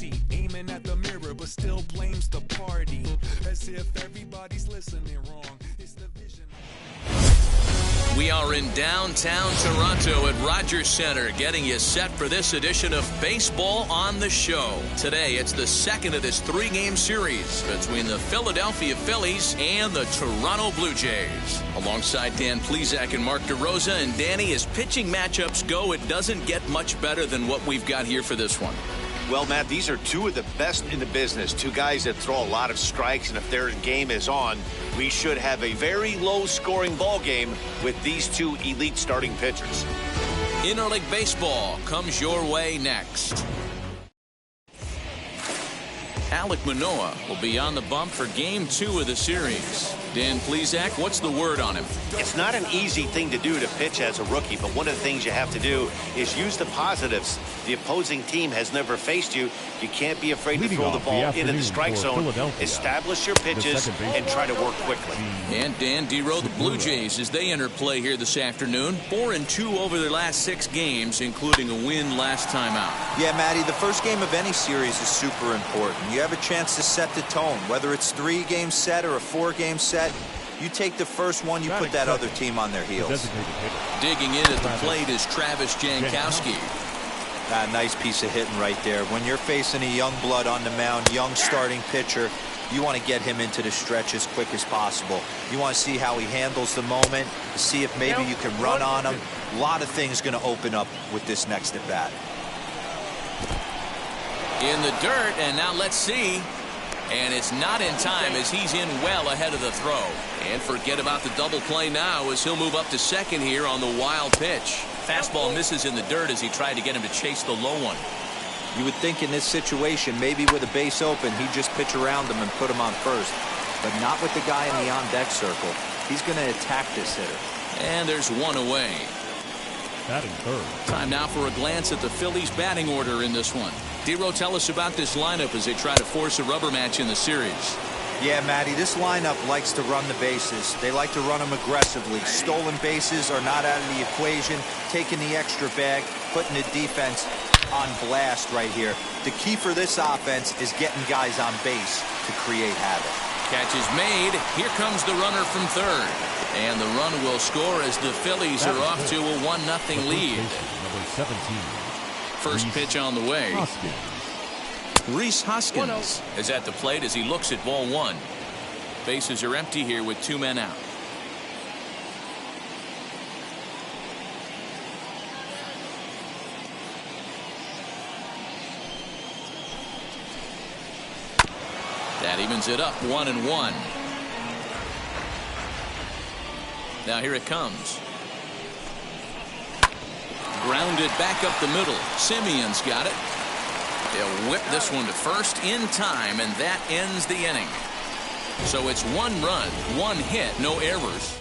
seat, aiming at the mirror, but still blames the party. As if everybody's listening wrong. It's the vision. We are in downtown Toronto at Rogers Centre, getting you set for this edition of Baseball on the Show. Today, it's the second of this three-game series between the Philadelphia Phillies and the Toronto Blue Jays. Alongside Dan Plesac and Mark DeRosa, and Danny, as pitching matchups go, it doesn't get much better than what we've got here for this one. Well, Matt, these are two of the best in the business. Two guys that throw a lot of strikes, and if their game is on, we should have a very low-scoring ball game with these two elite starting pitchers. Interleague Baseball comes your way next. Alek Manoah will be on the bump for Game 2 of the series. Dan Plesac, what's the word on him? It's not an easy thing to do to pitch as a rookie, but one of the things you have to do is use the positives. The opposing team has never faced you. You can't be afraid to throw the ball into the strike zone. Establish your pitches and try to work quickly. And Dan Dero, the Blue Jays, as they enter play here this afternoon, 4-2 over their last 6 games, including a win last time out. Yeah, Matty, the first game of any series is super important. You have a chance to set the tone, whether it's 3-game set or a 4-game set. You take the first one, you put that other team on their heels. Digging in at the plate is Travis Jankowski. Nice piece of hitting right there. When you're facing a young blood on the mound, young starting pitcher, you want to get him into the stretch as quick as possible. You want to see how he handles the moment, to see if maybe you can run on him. A lot of things going to open up with this next at bat. In the dirt, and now let's see. And it's not in time, as he's in well ahead of the throw. And forget about the double play now, as he'll move up to second here on the wild pitch. Fastball misses in the dirt as he tried to get him to chase the low one. You would think in this situation, maybe with a base open, he'd just pitch around him and put him on first. But not with the guy in the on-deck circle. He's going to attack this hitter. And there's one away. Batting third. Time now for a glance at the Phillies' batting order in this one. Dero, tell us about this lineup as they try to force a rubber match in the series. Yeah, Matty, this lineup likes to run the bases. They like to run them aggressively. Stolen bases are not out of the equation. Taking the extra bag, putting the defense on blast right here. The key for this offense is getting guys on base to create havoc. Catch is made. Here comes the runner from third. And the run will score as the Phillies are off to a 1-0 lead. Number 17. First pitch on the way. Reese Hoskins is at the plate as he looks at ball one. Bases are empty here with 2 men out. That evens it up 1-1. Now here it comes. Grounded back up the middle. Simeon's got it. They'll whip this one to first in time, and that ends the inning. So it's 1 run, 1 hit, no errors.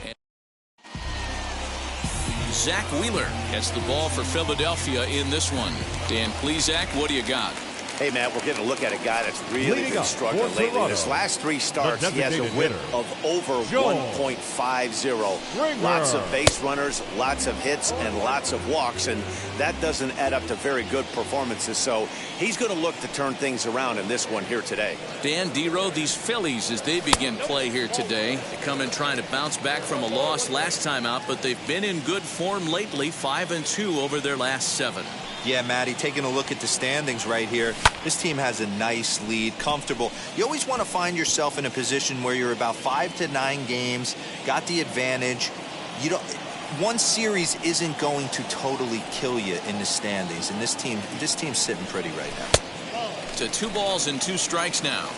Zach Wheeler gets the ball for Philadelphia in this one. Dan Plesac, what do you got? Hey, Matt, we're getting a look at a guy that's really been struggling lately. In his last 3 starts, he has a whip of over 1.50. Lots of base runners, lots of hits, and lots of walks, and that doesn't add up to very good performances. So he's going to look to turn things around in this one here today. Dan Dero, these Phillies, as they begin play here today, they come in trying to bounce back from a loss last time out, but they've been in good form lately, 5-2 over their last 7. Yeah, Matty, taking a look at the standings right here, this team has a nice lead, comfortable. You always want to find yourself in a position where you're about 5 to 9 games, got the advantage. You don't. One series isn't going to totally kill you in the standings, and this team's sitting pretty right now. To 2 balls and 2 strikes now.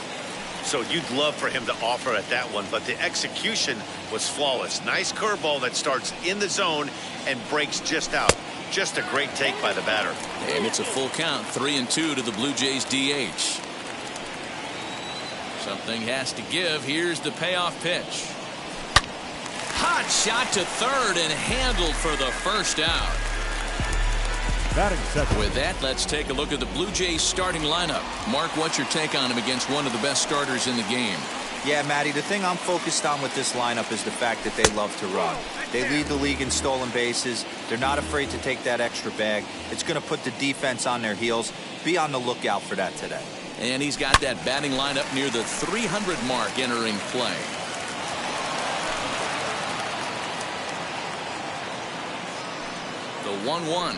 So you'd love for him to offer at that one, but the execution was flawless. Nice curveball that starts in the zone and breaks just out. Just a great take by the batter. And it's a full count, 3-2 to the Blue Jays DH. Something has to give. Here's the payoff pitch. Hot shot to third and handled for the first out. With that, let's take a look at the Blue Jays starting lineup. Mark, what's your take on him against one of the best starters in the game? Yeah, Matty, the thing I'm focused on with this lineup is the fact that they love to run. They lead the league in stolen bases. They're not afraid to take that extra bag. It's going to put the defense on their heels. Be on the lookout for that today. And he's got that batting lineup near the 300 mark entering play. The 1-1.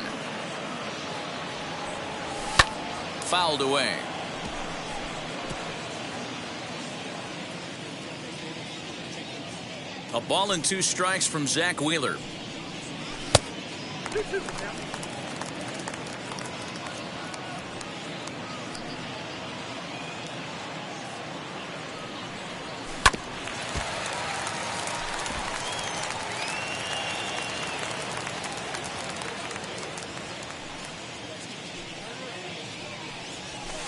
Fouled away. A ball and 2 strikes from Zach Wheeler.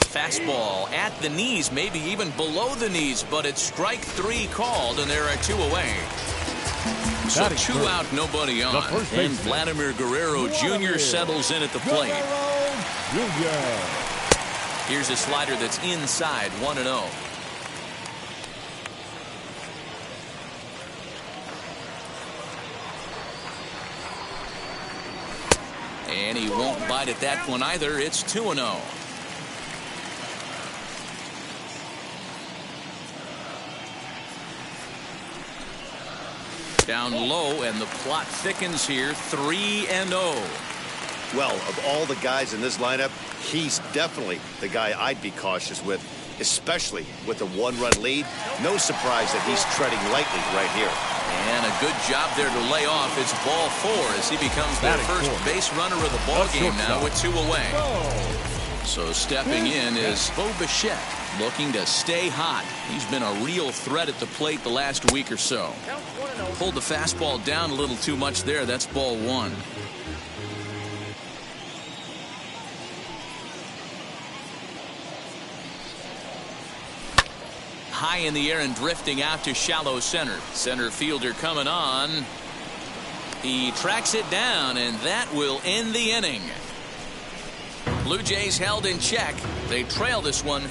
Fastball at the knees, maybe even below the knees, but it's strike 3 called, and there are 2 away. So 2 out, nobody on. And Vladimir Guerrero Jr. settles in at the plate. Here's a slider that's inside, 1-0. And he won't bite at that one either. It's 2-0. Down low, and the plot thickens here. 3-0. Well, of all the guys in this lineup, he's definitely the guy I'd be cautious with, especially with a 1-run lead. No surprise that he's treading lightly right here. And a good job there to lay off. It's ball 4 as he becomes the first base runner of the ball game now with 2 away. So stepping in is Bo Bichette, looking to stay hot. He's been a real threat at the plate the last week or so. Pulled the fastball down a little too much there. That's ball 1. High in the air and drifting out to shallow center. Center fielder coming on. He tracks it down, and that will end the inning. Blue Jays held in check. They trail this one.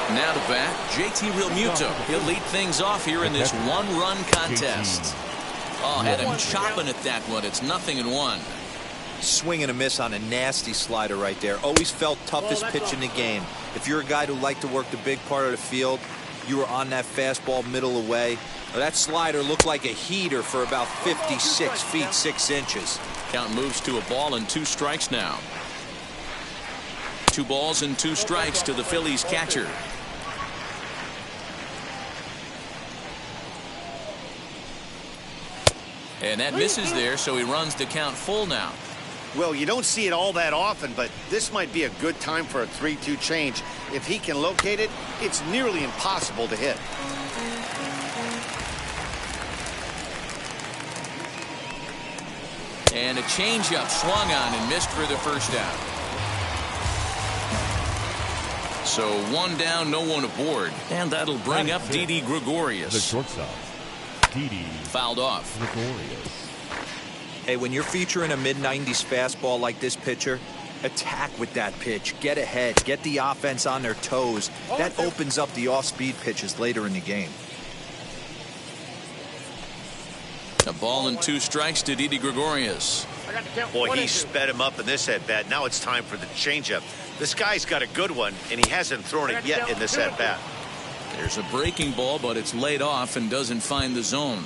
Now to bat, JT Realmuto. He'll lead things off here in this 1-run contest. Oh, had him chopping at that one. It's 0-1. Swing and a miss on a nasty slider right there. Always felt toughest pitch in the game. If you're a guy who liked to work the big part of the field, you were on that fastball middle away. Well, that slider looked like a heater for about 56 feet 6 inches. Count moves to a ball and 2 strikes now. 2 balls and 2 strikes to the Phillies catcher. And that misses there, so he runs the count full now. Well, you don't see it all that often, but this might be a good time for a 3-2 change. If he can locate it, it's nearly impossible to hit. And a changeup swung on and missed for the first out. So 1 down, no one aboard. And that'll bring up Didi Gregorius. The shortstop, Didi. Fouled off. Gregorius. Hey, when you're featuring a mid-90s fastball like this pitcher, attack with that pitch. Get ahead. Get the offense on their toes. That opens up the off-speed pitches later in the game. A ball and 2 strikes to Didi Gregorius. Boy, he sped him up in this at-bat. Now it's time for the changeup. This guy's got a good one, and he hasn't thrown it yet in this at-bat. There's a breaking ball, but it's laid off and doesn't find the zone.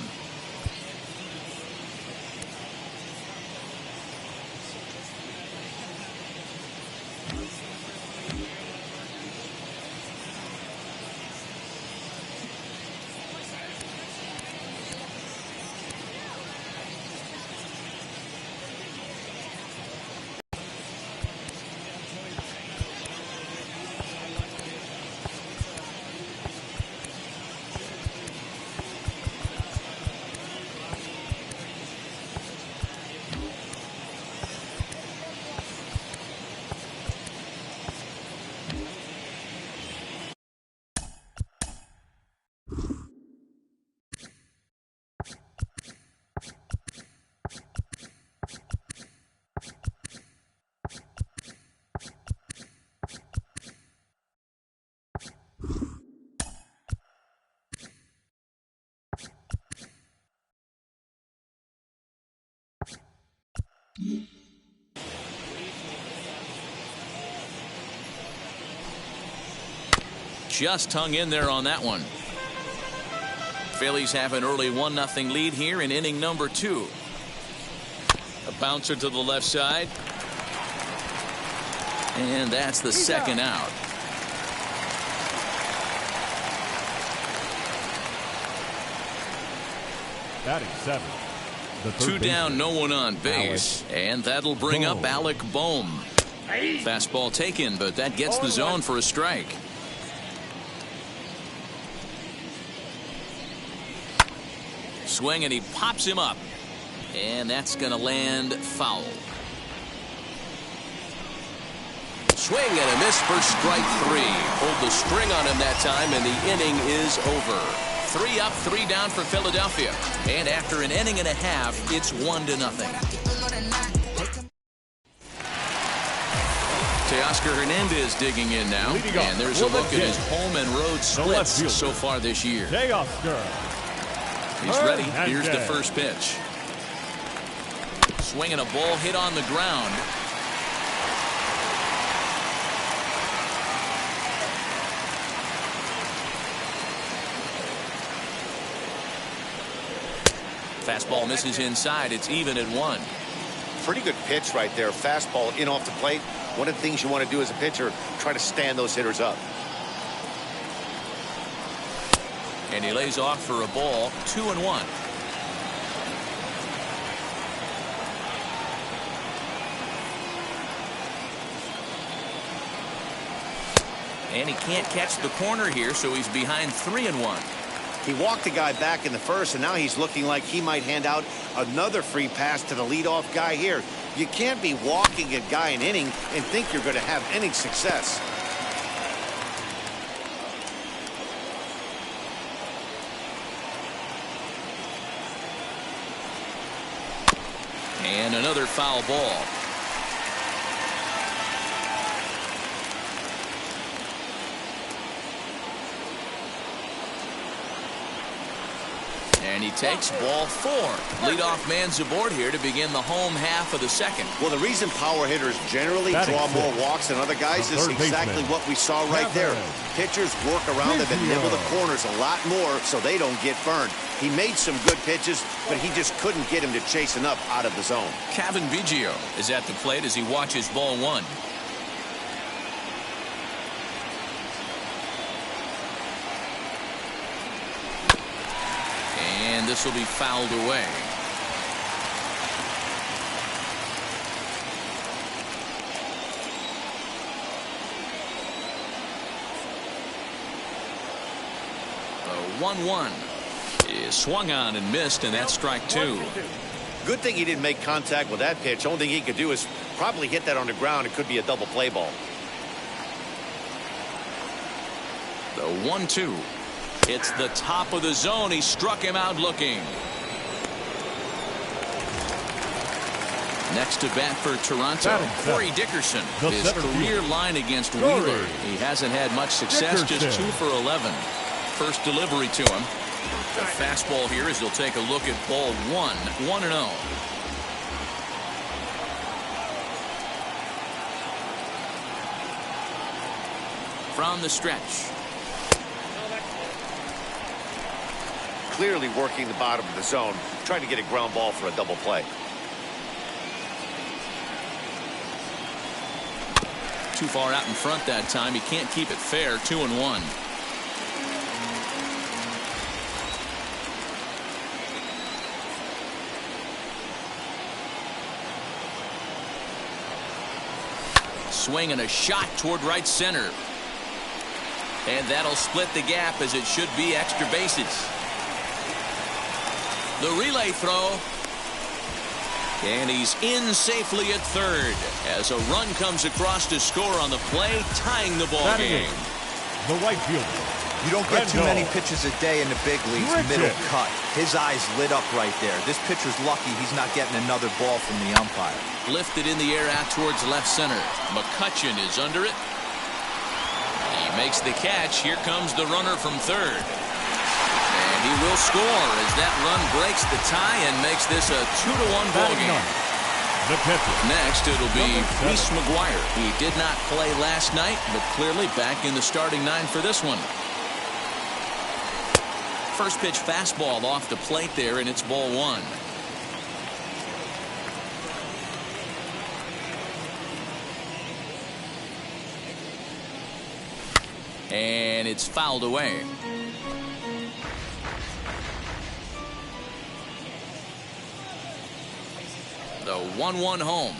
just hung in there on that one. Phillies have an early 1-0 lead here in inning number 2. A bouncer to the left side. And that's the second out. Batting 7. Two down, no one on base. And that'll bring up Alec Bohm. Fastball taken, but that gets the zone for a strike. Swing, and he pops him up. And that's going to land foul. Swing and a miss for strike 3. Pulled the string on him that time, and the inning is over. 3 up, 3 down for Philadelphia. And after an inning and a half, it's 1-0. Teoscar Hernandez digging in now. And there's a look at his home and road splits so far this year. He's ready. Here's the first pitch. Swinging a ball hit on the ground. Fastball misses inside. It's even at 1. Pretty good pitch right there. Fastball in off the plate. One of the things you want to do as a pitcher, try to stand those hitters up. And he lays off for a ball. 2-1. And he can't catch the corner here, so he's behind 3-1. He walked the guy back in the first, and now he's looking like he might hand out another free pass to the leadoff guy here. You can't be walking a guy an inning and think you're going to have any success. And another foul ball. And he takes ball 4. Leadoff man's aboard here to begin the home half of the second. Well, the reason power hitters generally draw more walks than other guys is exactly what we saw right there. Pitchers work around them and nibble the corners a lot more so they don't get burned. He made some good pitches, but he just couldn't get him to chase enough out of the zone. Kevin Biggio is at the plate as he watches ball 1. And this will be fouled away. The 1-1 is swung on and missed, and that's strike 2. Good thing he didn't make contact with that pitch. Only thing he could do is probably hit that on the ground. It could be a double play ball. The 1-2. It's the top of the zone. He struck him out looking. Next to bat for Toronto, Corey Dickerson. His career line against Wheeler. He hasn't had much success, just 2 for 11. First delivery to him. The fastball here as he'll take a look at ball 1. 1-0. From the stretch. Clearly working the bottom of the zone, trying to get a ground ball for a double play. Too far out in front that time. He can't keep it fair. 2-1. Swing and a shot toward right center. And that'll split the gap as it should be extra bases. The relay throw. And he's in safely at third as a run comes across to score on the play, tying the ball game. The right fielder. You don't get too many pitches a day in the big leagues. Middle cut. His eyes lit up right there. This pitcher's lucky he's not getting another ball from the umpire. Lifted in the air out towards left center. McCutchen is under it. He makes the catch. Here comes the runner from third. And he will score as that run breaks the tie and makes this a 2-1 ball game. The pitcher. Next, it'll be Reese McGuire. He did not play last night, but clearly back in the starting nine for this one. First pitch fastball off the plate there, and it's ball one. And it's fouled away. The 1-1 home.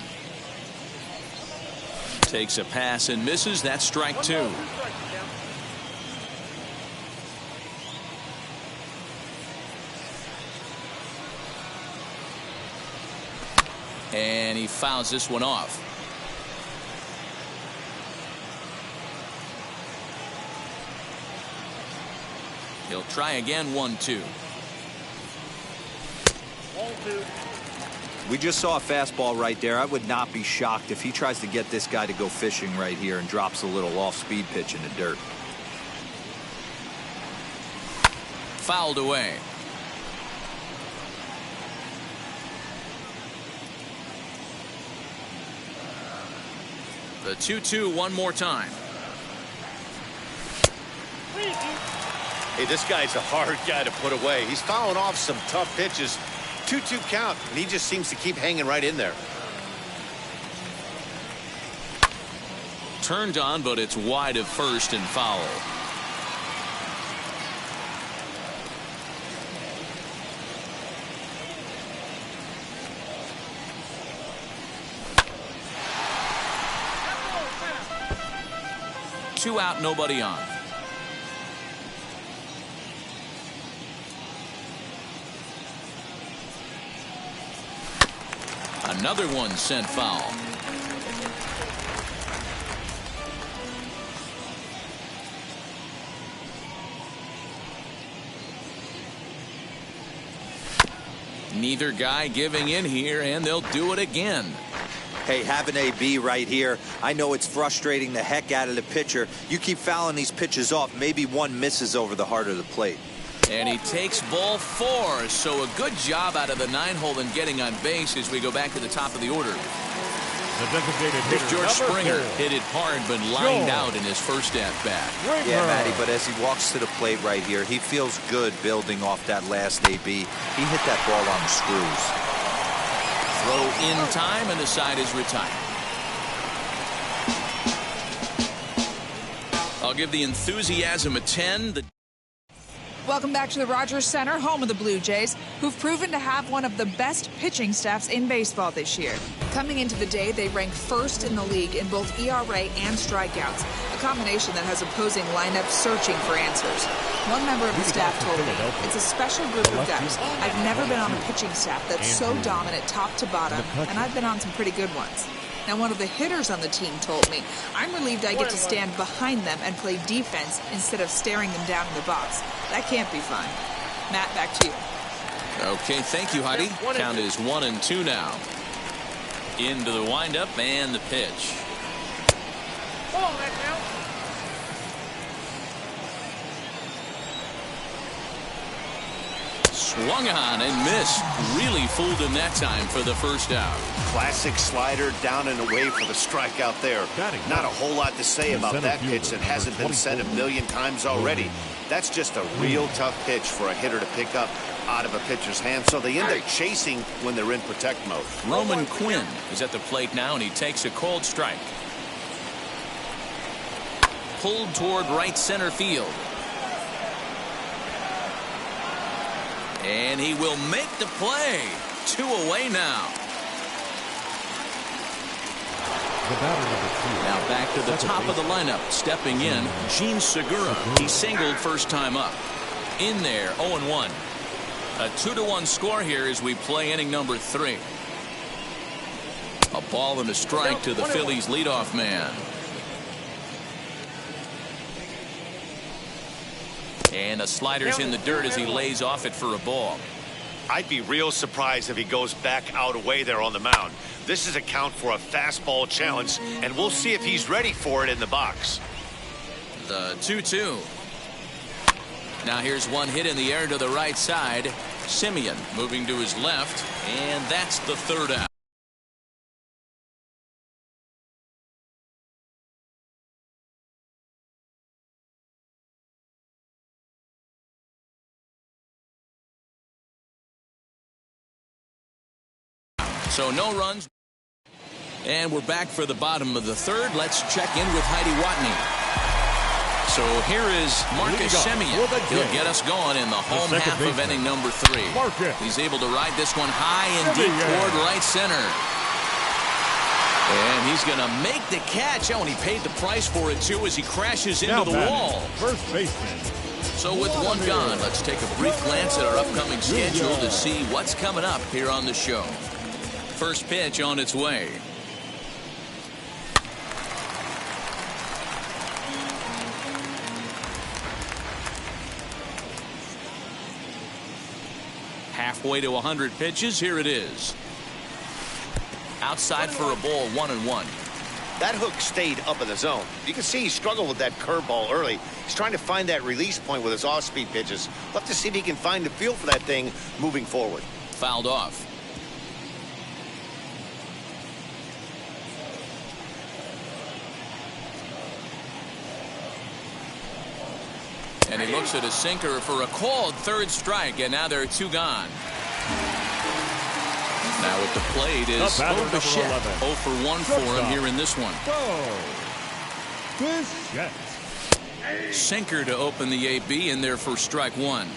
Takes a pass and misses. That's strike two. And he fouls this one off. He'll try again. 1-2. We just saw a fastball right there. I would not be shocked if he tries to get this guy to go fishing right here and drops a little off-speed pitch in the dirt. Fouled away. The 2-2 one more time. Hey, this guy's a hard guy to put away. He's fouling off some tough pitches. 2-2 count, and he just seems to keep hanging right in there. Turned on, but it's wide of first and foul. Two out, nobody on. Another one sent foul. Neither guy giving in here, and they'll do it again. Hey, have an AB right here. I know it's frustrating the heck out of the pitcher. You keep fouling these pitches off, maybe one misses over the heart of the plate. And he takes ball four, so a good job out of the 9-hole in getting on base as we go back to the top of the order. The designated hitter, George Springer 4. hit it hard, but lined out in his first at-bat. Yeah, Matty, but as he walks to the plate right here, he feels good building off that last AB. He hit that ball on the screws. Throw in time, and the side is retired. I'll give the enthusiasm a 10. Welcome back to the Rogers Center, home of the Blue Jays, who've proven to have one of the best pitching staffs in baseball this year. Coming into the day, they ranked first in the league in both ERA and strikeouts, a combination that has opposing lineups searching for answers. One member of the staff told me, it's a special group of guys. I've never been on a pitching staff that's so dominant top to bottom, and I've been on some pretty good ones. Now, one of the hitters on the team told me, I'm relieved I get to stand behind them and play defense instead of staring them down in the box. That can't be fun. Matt, back to you. Okay, thank you, Heidi. Count is 1-2 now. Into the windup and the pitch. Swung on and missed. Really fooled him that time for the first out. Classic slider down and away for the strikeout there. Not a whole lot to say about that pitch that hasn't been said a million times already. That's just a real tough pitch for a hitter to pick up out of a pitcher's hand, so they end up chasing when they're in protect mode. Roman Quinn is at the plate now, and he takes a cold strike. Pulled toward right center field. And he will make the play. 2 away now. Now back to the top of the lineup. Stepping in, Gene Segura. He singled first time up. In there, 0-1. A 2-1 score here as we play inning number 3. A ball and a strike to the Phillies leadoff man. And the slider's in the dirt as he lays off it for a ball. I'd be real surprised if he goes back out away there on the mound. This is a count for a fastball challenge, and we'll see if he's ready for it in the box. The 2-2. Now here's one hit in the air to the right side. Simeon moving to his left, and that's the third out. So no runs. And we're back for the bottom of the third. Let's check in with Heidi Watney. So here is Marcus Semien. He'll get us going in the home half of inning number 3. He's able to ride this one high and deep toward right center. And he's going to make the catch. Oh, and he paid the price for it, too, as he crashes into the wall. First baseman. So with one gone, let's take a brief glance at our upcoming schedule to see what's coming up here on the show. First pitch on its way. Halfway to 100 pitches. Here it is. Outside for a ball, 1-1. That hook stayed up in the zone. You can see he struggled with that curveball early. He's trying to find that release point with his off-speed pitches. We'll have to see if he can find the feel for that thing moving forward. Fouled off. And he looks at a sinker for a called third strike, and now there are 2 gone. Now at the plate is Bichette. 0 for 1 for him here in this one. Sinker to open the AB, and there for strike 1.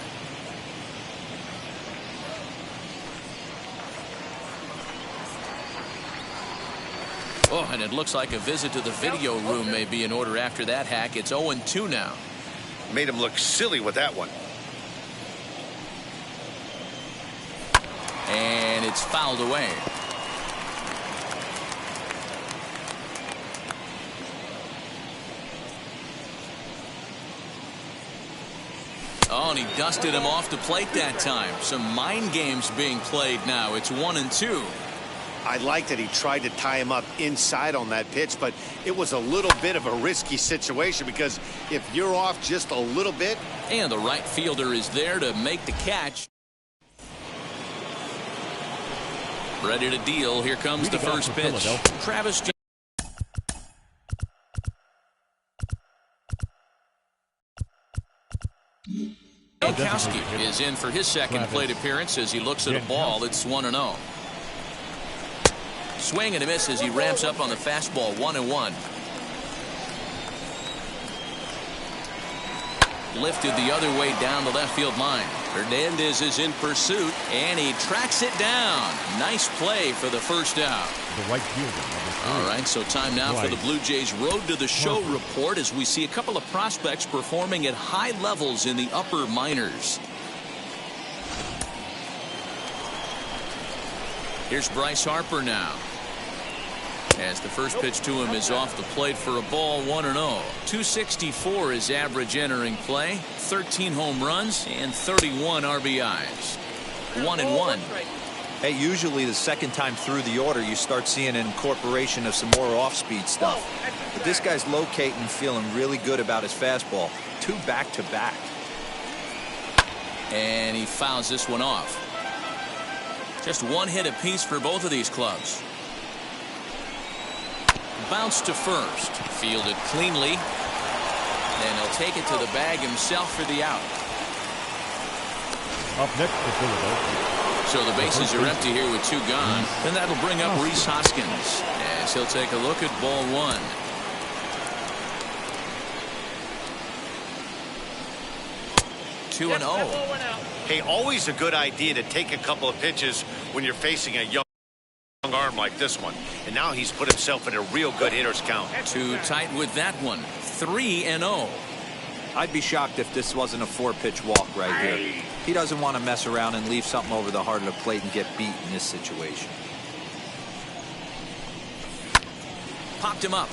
Oh, and it looks like a visit to the video room may be in order after that hack. It's 0-2 now. Made him look silly with that one. And it's fouled away. Oh, and he dusted him off the plate that time. Some mind games being played now. It's 1-2. I like that he tried to tie him up inside on that pitch, but it was a little bit of a risky situation because if you're off just a little bit. And the right fielder is there to make the catch. Ready to deal. Here comes the first pitch. Travis Jankowski is in for his second plate appearance as he looks at a ball. It's 1-0. Swing and a miss as he ramps up on the fastball. 1-1. Lifted the other way down the left field line. Hernandez is in pursuit, and he tracks it down. Nice play for the first out. The right fielder. All right, so time now for the Blue Jays Road to the Show report as we see a couple of prospects performing at high levels in the upper minors. Here's Bryce Harper now. As the first pitch to him is off the plate for a ball. 1-0. 264 is average entering play. 13 home runs and 31 RBIs. 1-1. Hey, usually the second time through the order you start seeing an incorporation of some more off-speed stuff. But this guy's locating, feeling really good about his fastball. 2 back-to-back. And he fouls this one off. Just 1 hit apiece for both of these clubs. Bounce to first. Fielded cleanly. And he'll take it to the bag himself for the out. Up next to Philadelphia. So the bases are empty here with 2 gone. And that'll bring up Reese Hoskins as he'll take a look at ball 1. Two and 0. Hey, always a good idea to take a couple of pitches when you're facing a young arm like this one. And now he's put himself in a real good hitter's count. Too tight with that one. 3-0. I'd be shocked if this wasn't a 4-pitch walk right here. He doesn't want to mess around and leave something over the heart of the plate and get beat in this situation. Popped him up.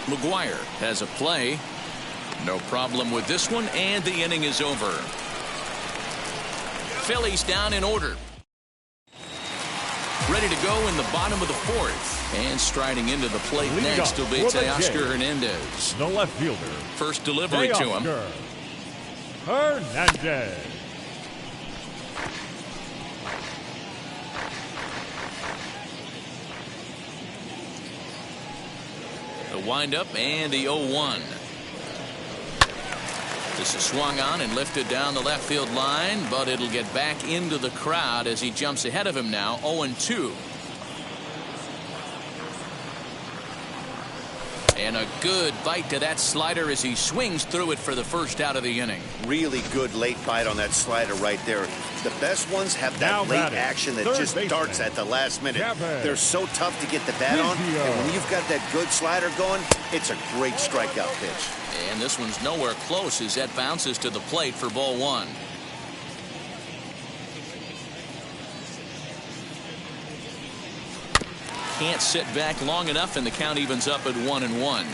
McGuire has a play. No problem with this one, and the inning is over. Phillies down in order. Ready to go in the bottom of the 4th. And striding into the plate next will be Teoscar Hernandez. The left fielder. First delivery to him. Hernandez. The windup and the 0-1. This is swung on and lifted down the left field line, but it'll get back into the crowd as he jumps ahead of him now. 0-2. And a good bite to that slider as he swings through it for the first out of the inning. Really good late bite on that slider right there. The best ones have that late action that just darts at the last minute. They're so tough to get the bat on. And when you've got that good slider going, it's a great strikeout pitch. And this one's nowhere close as that bounces to the plate for ball one. Can't sit back long enough, and the count evens up at 1-1.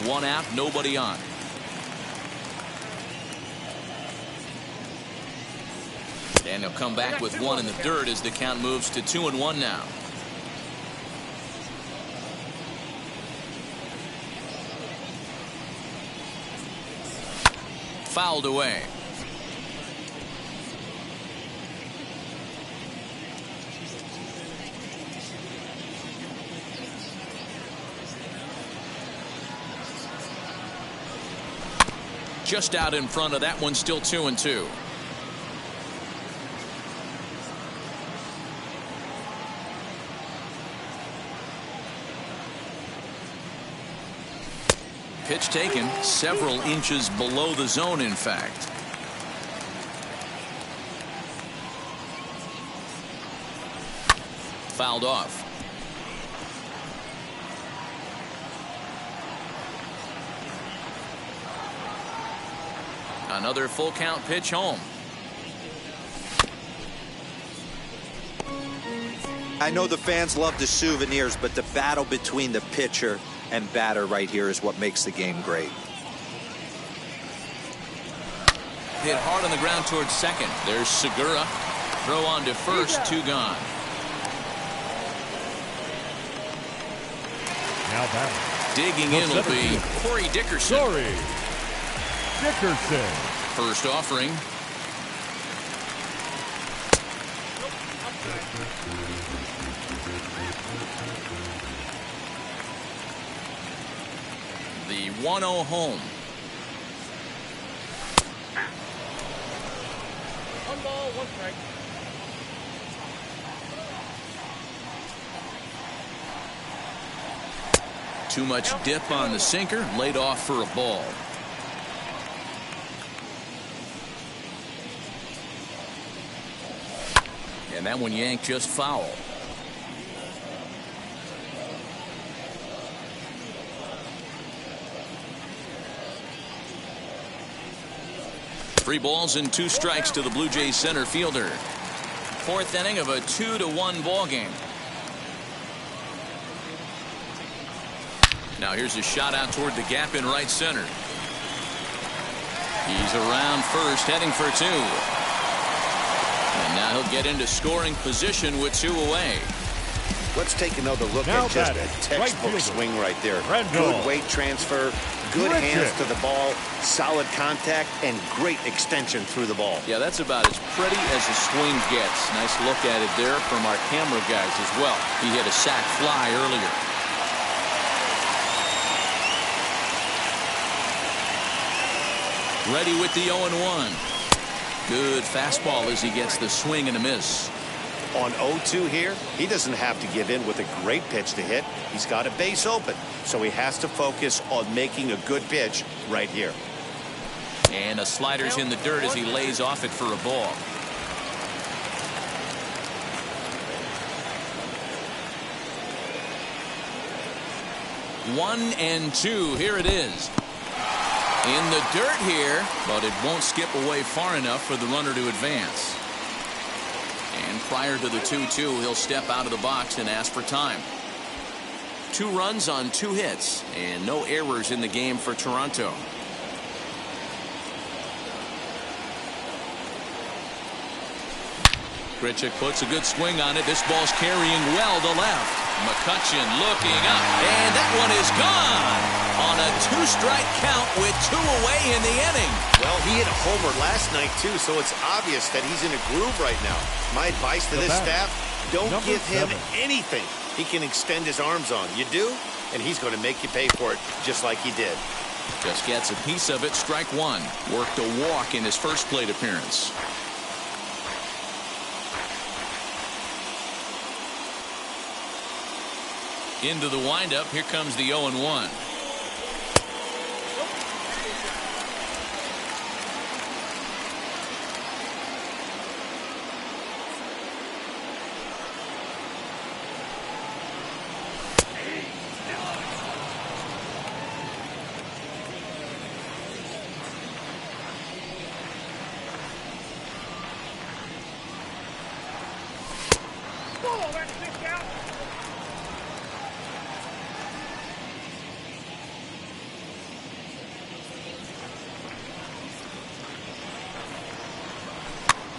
One out, nobody on. And he'll come back with one in the dirt as the count moves to 2-1 now. Fouled away. Just out in front of that one, still 2-2. Pitch taken several inches below the zone, in fact. Fouled off. Another full count pitch home. I know the fans love the souvenirs, but the battle between the pitcher and batter right here is what makes the game great. Hit hard on the ground towards second. There's Segura. Throw on to first, 2 gone. Now batting. Digging in will be Corey Dickerson. Dickerson. First offering. The 1-0 home. One ball, one strike. Too much dip on the sinker. Laid off for a ball. And that one yanked just foul. Three balls and 2 strikes to the Blue Jays center fielder. 4th inning of a 2-1 ball game. Now here's a shot out toward the gap in right center. He's around first, heading for 2. And now he'll get into scoring position with 2 away. Let's take another look at just a textbook swing right there. Good weight transfer, good hands to the ball, solid contact, and great extension through the ball. Yeah, that's about as pretty as a swing gets. Nice look at it there from our camera guys as well. He hit a sac fly earlier. Ready with the 0-1. Good fastball as he gets the swing and a miss. On 0-2 here, he doesn't have to give in with a great pitch to hit. He's got a base open, so he has to focus on making a good pitch right here. And a slider's in the dirt as he lays off it for a ball. One and 2. Here it is. In the dirt here, but it won't skip away far enough for the runner to advance. And prior to the 2-2, he'll step out of the box and ask for time. 2 runs on 2 hits and no errors in the game for Toronto. Grichuk puts a good swing on it. This ball's carrying well to left. McCutchen looking up, and that one is gone on a 2-strike count with 2 away in the inning. Well, he hit a homer last night, too, so it's obvious that he's in a groove right now. My advice to this staff, don't give him anything he can extend his arms on. You do, and he's going to make you pay for it just like he did. Just gets a piece of it. Strike 1. Worked a walk in his first plate appearance. Into the windup. Here comes the 0-1.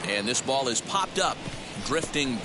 And this ball is popped up, drifting.